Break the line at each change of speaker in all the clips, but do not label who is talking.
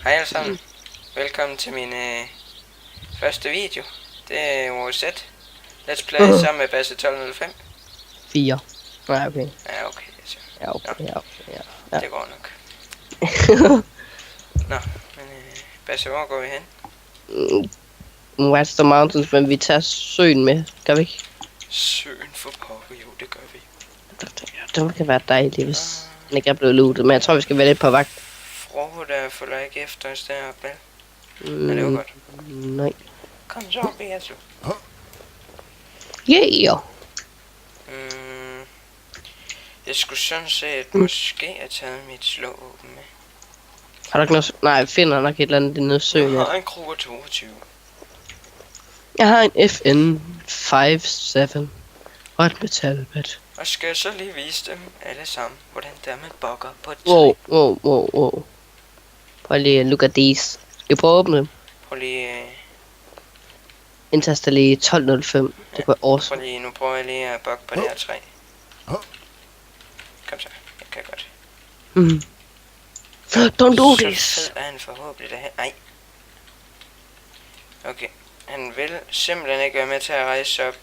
Hej alle sammen. Velkommen til min første video. Det er vores set. Let's play sammen med Basse 1205.
4. Nej, okay.
Ja, okay. Altså.
Ja, okay,
Nå.
ja.
Det går nok. Nå, men Basse, hvor går vi hen?
What's the Mountains, men vi tager søen med, kan vi ikke?
Søen for pokker, jo, det gør vi.
Det kan være dejligt, hvis den ikke er blevet lootet, men jeg tror, vi skal være lidt på vagt.
Froho, der følger ikke efter os deroppe, vel? Men det var godt.
Nej.
Kom så op, Basse.
Yeah!
Jeg skulle sådan set måske have taget mit slååben med.
Har du ikke noget? Nej, finder nok et eller andet nede i søen.
Jeg har en Kruger 22.
Jeg har en FN 5-7 og et metalbat.
Og skal jeg så lige vise dem alle sammen, hvordan det er med bokker på et træ.
Wow. Prøv lige at look at these. Skal vi prøve at åbne dem?
Prøv lige...
Indtaster lige 1205. Det kunne være awesome.
Prøv lige, nu prøver jeg lige at bokke på det her træ. Kom så, jeg kan godt.
Don't do
Så
this!
fed er han forhåbentlig derhen. Ej. Okay, han vil simpelthen ikke være med til at rejse op.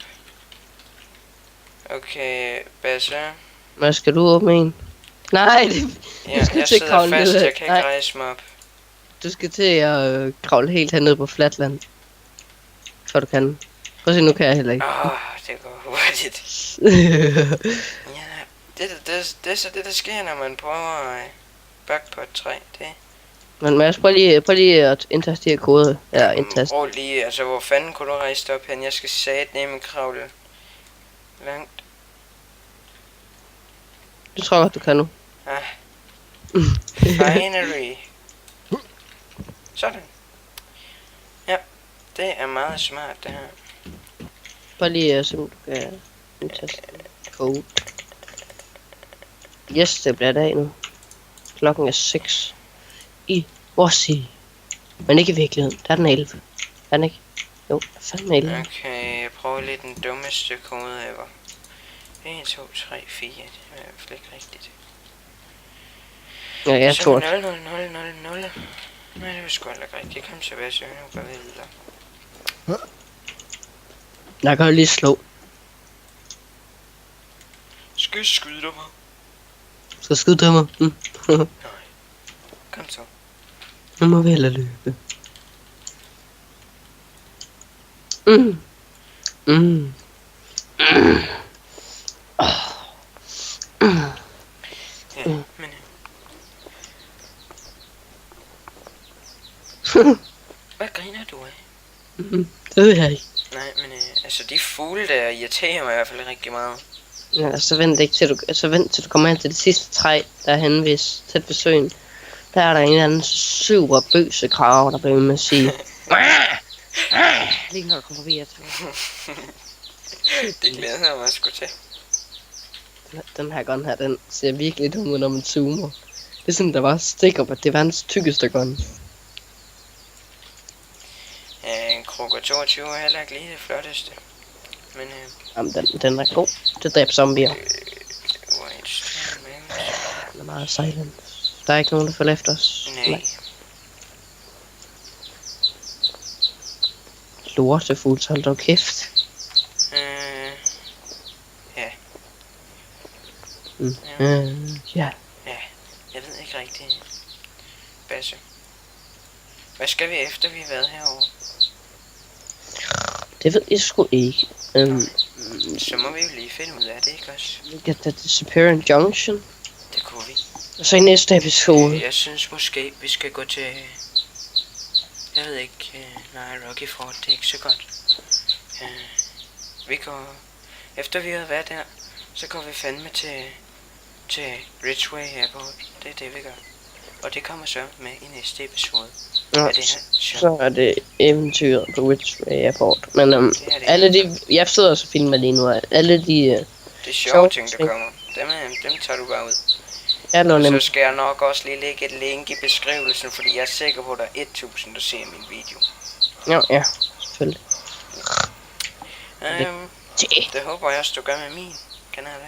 Okay, Basse.
Hvad skal du åbne en? Nej,
Ja, jeg sidder fast, jeg kan ikke rejse mig op.
Du skal til at kravle helt hernede på flatland. For du kan. Prøv at se, nu kan jeg heller ikke.
Det går hurtigt. Ja, det er så det, der sker, når man prøver at bakke på et træ. Det.
Men Mads, prøv lige at indtastere kode. Ja, indtaste.
Prøv lige, altså hvor fanden kunne du rejse op hen? Jeg skal sat nemme kravle langt.
Du tror godt, du kan nu.
Finally. Sådan. Ja, det er meget smart det her.
Prøv lige at se, om du kan indtaste code. Yes, det bliver dag nu. Klokken er 6. I Rossi. Men ikke i virkeligheden. Der er den 11. Er den ikke? Jo, der er fandme 11.
Okay, jeg prøver lige den dummeste kode ever. 1, 2, 3, 4. Det er i hvert fald ikke rigtigt.
Ja, jeg tror det.
0, 0, 0, 0, 0. Nej, det var sgu ikke rigtigt. Kom så, hvad så? Nu går vi videre.
Jeg kan lige slå.
Skal jeg skyde dig mig?
Skal skyde dig mig?
Nej. Kom så.
Nu må vi hellere løbe.
Ja, men... Hvad griner du af?
Det ved jeg ikke.
Nej, men altså de fugle der irriterer mig i hvert fald rigtig meget.
Ja, så vent ikke til du kommer hen til det sidste træ, der er henne ved tæt ved søen. Der er der en eller anden super bøse krav, der bliver med at sige. Lige når du kommer forbi,
Det glæder jeg mig sgu til.
Den her gun her, den ser virkelig dum ud, når man zoomer. Det er sådan, der var stikker på, det var hans tykkeste gun.
En Kruger 22 er heller ikke lige det flotteste. Men
Jamen, den er god. Det dræber zombier.
White
Den er meget silent. Der er ikke nogen, der følger efter os.
Nej.
Lortefugl, så hold dog kæft.
Ja.
Ja.
Ja, jeg ved ikke rigtigt. Basse. Hvad skal vi efter vi har været herovre?
Det ved jeg sgu ikke.
Så må vi jo lige finde ud af det, ikke også?
Get the Superior Junction.
Det kunne vi.
Og så i næste episode.
Jeg synes måske, vi skal gå til... Jeg ved ikke... Nej, Rocky Ford, det er ikke så godt. Vi går... Efter vi har været der, så går vi fandme til Ridgeway Airport. Det er det, vi gør. Og det kommer så med i næste episode.
Ja,
er det her
så er det eventyret på Ridgeway Airport. Men alle de... Jeg sidder også og filmer lige nu. Alle de...
Det er sjove ting, der kommer. Dem tager du bare ud. Så skal jeg nok også lige lægge et link i beskrivelsen, fordi jeg er sikker på, at der er 1000, der ser min video.
Ja, selvfølgelig.
Det håber jeg også, du gør med min kanal.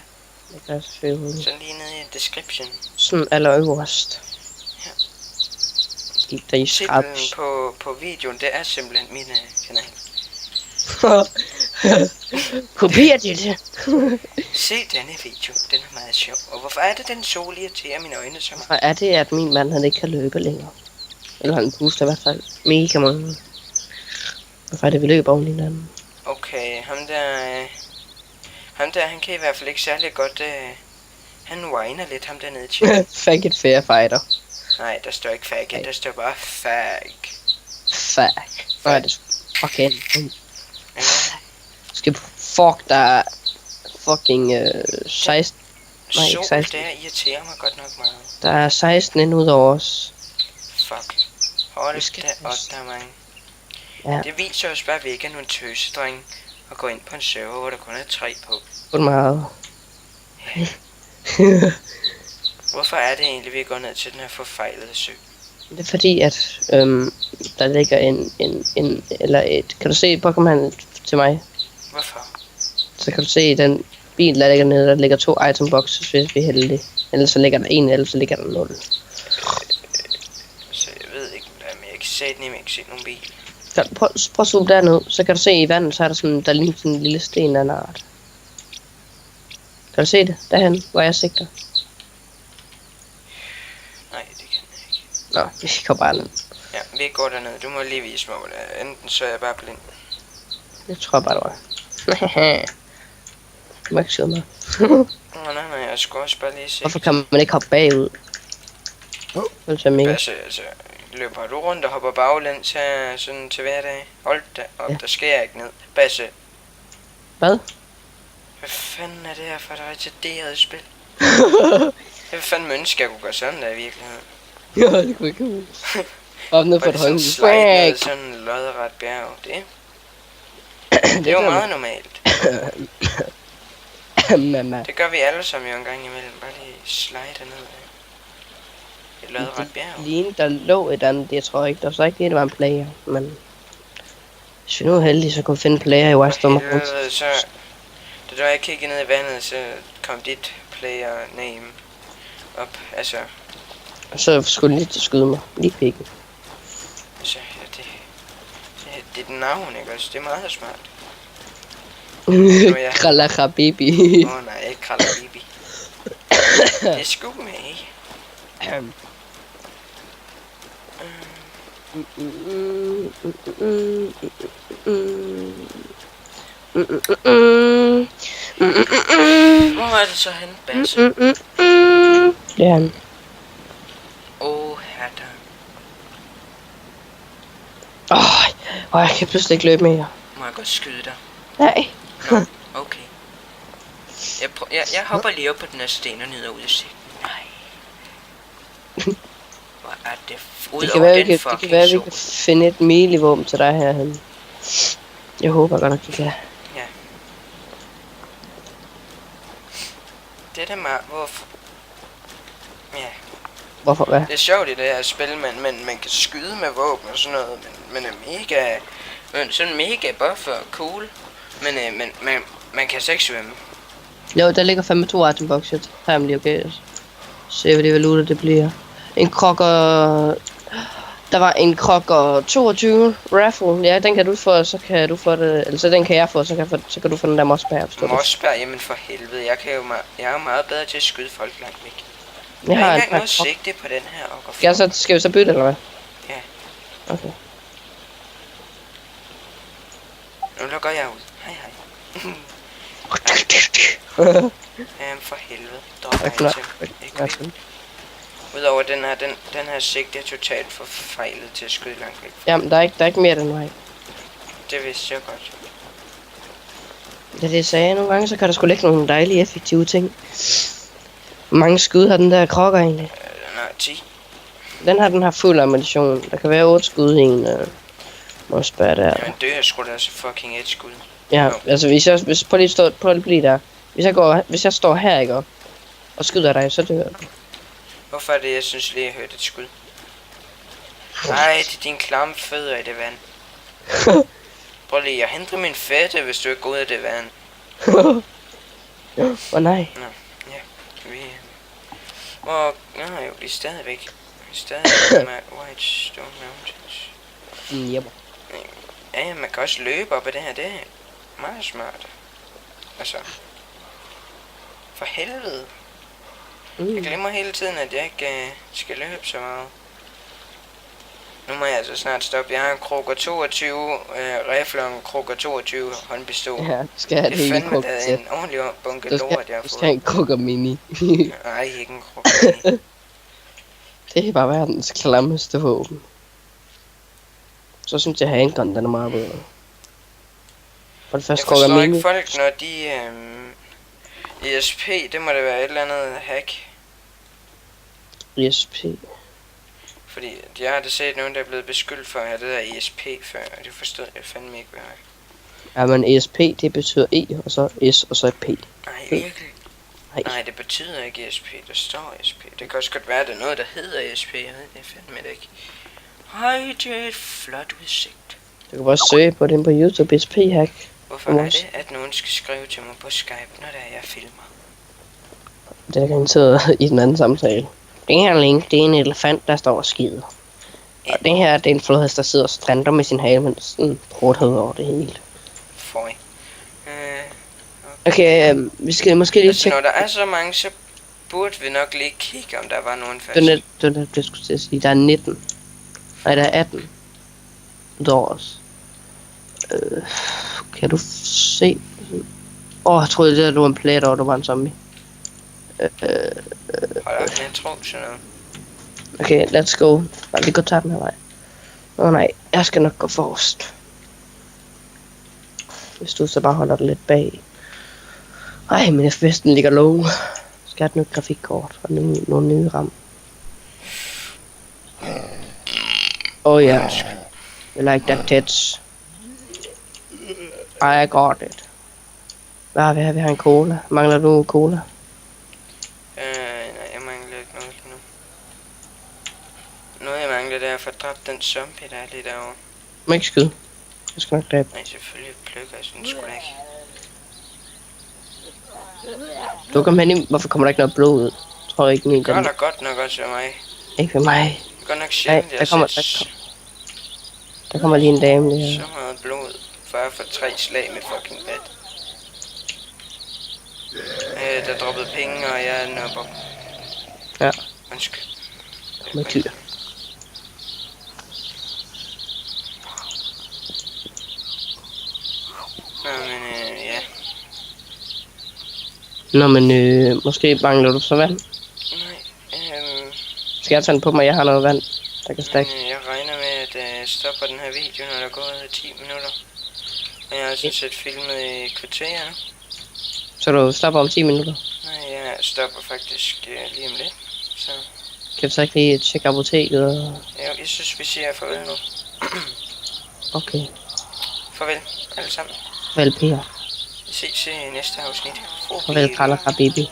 Det gør selvfølgelig.
Så lige nede i description.
Sådan allerøverst.
Ja.
skib, der I
Titlen
skrabs.
på videoen, det er simpelthen min kanal.
Kopier det.
Se denne video, den er meget sjov. Og hvorfor er det, den sol irriterer mine øjne så meget?
Og er det, at min mand han ikke kan løbe længere? Eller han puster i hvert fald mega mange. Hvorfor er det, vi løber oven i hinanden?
Okay, ham der, han kan i hvert fald ikke særlig godt, han whiner lidt, ham dernede til.
Faggot fair fighter.
Nej, der står ikke fag, der står bare fag.
Fuck. Hvor er det fucking...
Ja,
Skal fuck der fucking 16... Nej, ikke
sol
16.
der irriterer mig godt nok meget.
Der er 16 ind ud over os.
Fuck. Hold
Vi skal
da op, der er mange.
Ja.
Det viser os bare, at vi ikke er nogen tøsedrenge og gå ind på en server, hvor der kun er 3 på.
Kun meget.
Hvorfor er det egentlig, vi går ned til den her forfejlede sø?
Det er fordi, at der ligger eller et... Kan du se Pokémon til mig?
Hvorfor?
Så kan du se den bil, der ligger nede. Der ligger 2 item boxes, hvis vi er heldige. Ellers så ligger der 1, eller så ligger der 0.
Så jeg ved ikke, men jeg kan se den, jeg kan se nogen bil.
Prøv at zoome derned, så kan du se i vandet, så er der sådan, der ligner sådan en lille sten af en art. Kan du se det? Derhen, hvor jeg sigter.
Nej, det kan jeg ikke.
Nå, vi går bare ned.
Ja, vi går derned. Du må lige vise mig, hvor det er. Enten så er jeg bare blind.
Det tror jeg bare, det var. Du må ikke skyde mig.
Nej, jeg skulle også bare lige se.
Hvorfor kan man ikke hoppe bagud? Det er mega.
Altså, løber du rundt og hopper baglæns her sådan til hverdag? Hold da op,
Ja.
der sker jeg ikke ned. Basse,
Hvad?
hvad fanden er det her for et retarderet spil? Jeg vil fandme ønske, jeg kunne gøre sådan der i virkeligheden.
Ja, det kunne ikke være. Op ned
Hvor
på
det
et
sådan
højhus.
slide ned sådan en lodret bjerg. Det er jo
gør
meget normalt.
Mamma.
Det gør vi alle sammen jo en gang imellem. Bare lige slide ned af et lodret bjerg.
Lignede der lå et andet, jeg tror ikke. Der var så ikke lige, det var en player, men... Hvis vi nu er heldige, så kunne vi finde en player i Weston.
Helvede, så... Da jeg kiggede ned i vandet, så kom dit player name op. Altså,
Og så skulle den lige til at skyde mig. Lige pikken.
ja, det er den navn, ikke også? Det er meget smart. ja.
Kralaka baby.
Nej, ikke Kralla Bibi. Det er sgu med. Hvor er det så hen, Basse?
Det er han.
Hatter.
Jeg kan pludselig ikke løbe mere.
Må jeg godt skyde dig?
Nej.
Nå, okay. Jeg hopper lige op på den her sten og nyder udsigten. Nej. Hvor er det ud
Det kan
over
være,
den
det
fucking
kan være, vi
sol.
kan finde et melee-våben til dig herhen. Jeg håber godt nok, vi kan.
Ja. Det er da meget... Hvorfor? Ja.
Hvorfor hvad?
Det er sjovt i det her spil, man kan skyde med våben og sådan noget, men er mega... Sådan mega buff og cool. Men man kan så ikke svømme.
Jo, der ligger 5 item box. Jeg tager dem lige, okay? Se, hvad det valuta det bliver. En krokker... Der var en krokker 22 raffle. Ja, den kan du få, så kan du få det... Altså, den kan jeg få, så kan du få den der mossbær.
Mossbær, jamen for helvede. Jeg er jo meget bedre til at skyde folk langt væk.
Jeg
har
har
ikke
et
engang noget
par
sigte på den her.
skal vi så bytte, eller hvad?
Ja.
Okay.
Nu lukker jeg ud. Hej. Jamen for helvede. Dropper item. Udover den her sigte er totalt forfejlet til at skyde langt væk.
Jamen, der er ikke mere den vej.
Det vidste jeg godt.
Det er det, jeg sagde. Nogle gange, så kan der sgu ligge nogle dejlige, effektive ting. Hvor mange skud har den der krokker egentlig?
Den har 10.
Den har fuld ammunition. Der kan være 8 skud i en mossbær der.
Jamen dør jeg sgu da så fucking et skud.
Ja, altså prøv lige at blive der. Hvis jeg står her, ikke, og skyder dig, så dør du.
Hvorfor er det, jeg synes lige, jeg hørte et skud? Nej, det er din klamme fødder i det vand. Prøv lige, jeg henter min fætte, hvis du ikke går ud af det vand.
Nej.
Nå, ja. Vi er jo lige stadigvæk. Stadig med Whitestone Mountains.
Jep.
Ja, man kan også løbe op ad det her. Det er meget smart. Altså. For helvede. Jeg glemmer hele tiden, at jeg ikke skal løbe så meget. Nu må jeg altså snart stoppe. Jeg har en Kruger 22 rifle og en Kruger 22 håndpistol.
Ja, du skal have det
Det er
hele
fandme
Kruger
da
til.
en ordentlig bunke
Du
lort, jeg har
skal
fået.
have en Kruger Mini.
Nej, ikke en Kruger Mini.
Det er bare verdens klammeste våben. Så synes jeg, at handgun, den er meget bedre. For det første
Jeg forstår
Kruger
ikke
Mini.
folk, når de... ESP, det må da være et eller andet hack.
ESP.
Fordi jeg har da set nogen, der er blevet beskyldt for at have det der ESP før, og det forstod jeg fandme ikke, hvad jeg.
Ja, men ESP, det betyder E, og så S, og så P.
Nej, virkelig?
Nej.
Nej, det betyder ikke ESP, der står ESP. Det kan også godt være, at der er noget, der hedder ESP, jeg ved det fandme det ikke. Hej, det er et flot udsigt.
Du kan bare søge på den på YouTube, ESP-hack.
Hvorfor er det, at nogen skal skrive til mig på Skype, når det er, jeg filmer?
Det er garanteret i den anden samtale. Det her link, det er en elefant, der står og skider. Og det her, det er en flodhest, der sidder og strander med sin hale, mens den pruthed over det hele.
Føj.
Okay, vi skal måske lige
Altså,
tjekke.
når der er så mange, så burde vi nok lige kigge, om der var nogen fast.
Det skulle til at sige, der er 19. Nej, der er 18. Doors. Kan du se? Jeg troede det, at du var en plet, og du var en zombie.
Hold op, jeg tror sådan noget.
Okay, let's go. Vi går tage den her vej. Nej, jeg skal nok gå forrest. Hvis du så bare holder det lidt bag. Ej, men FPS'en ligger low. Skal have et nyt grafikkort og nogle nye RAM. Oh ja. You like that tits? I got it. Hvad har vi her? Vi har en cola. Mangler du cola?
Nej, jeg mangler ikke noget lige nu. Noget jeg mangler, det er at få dræbt den zombie, der er lige derovre.
Må ikke skyde. Jeg skal nok dræbe.
Nej, selvfølgelig plukker jeg sådan sgu da ikke.
Du kom hen i... Hvorfor kommer der ikke noget blod ud? Jeg tror ikke min
Gør
den.
der godt nok også ved mig.
Ikke ved mig.
Det er godt nok sjældent,
der
jeg
kommer-
har set
Der kommer lige en dame lige
så
her.
meget blod, for at få 3 slag med fucking bat. Der droppede penge, og jeg er nopper.
Ja.
Undskyld.
Med dyr.
Nå, men ja.
Nå, men måske mangler du så vand.
Nej,
Skal jeg tage den på mig? Jeg har noget vand, der kan stakke.
jeg regner med at stoppe den her video, når der er gået 10 minutter. Og jeg har sådan set filmet i kvarter nu.
Så du stopper om 10 minutter.
Nej, jeg stopper faktisk lige om lidt. Så
Kan du så ikke lige tjekke apoteket? Og...
jeg synes, vi siger farvel nu.
Okay.
Farvel, alle sammen.
Farvel, Per.
Vi ses i næste afsnit.
Farvel, Karla Baby.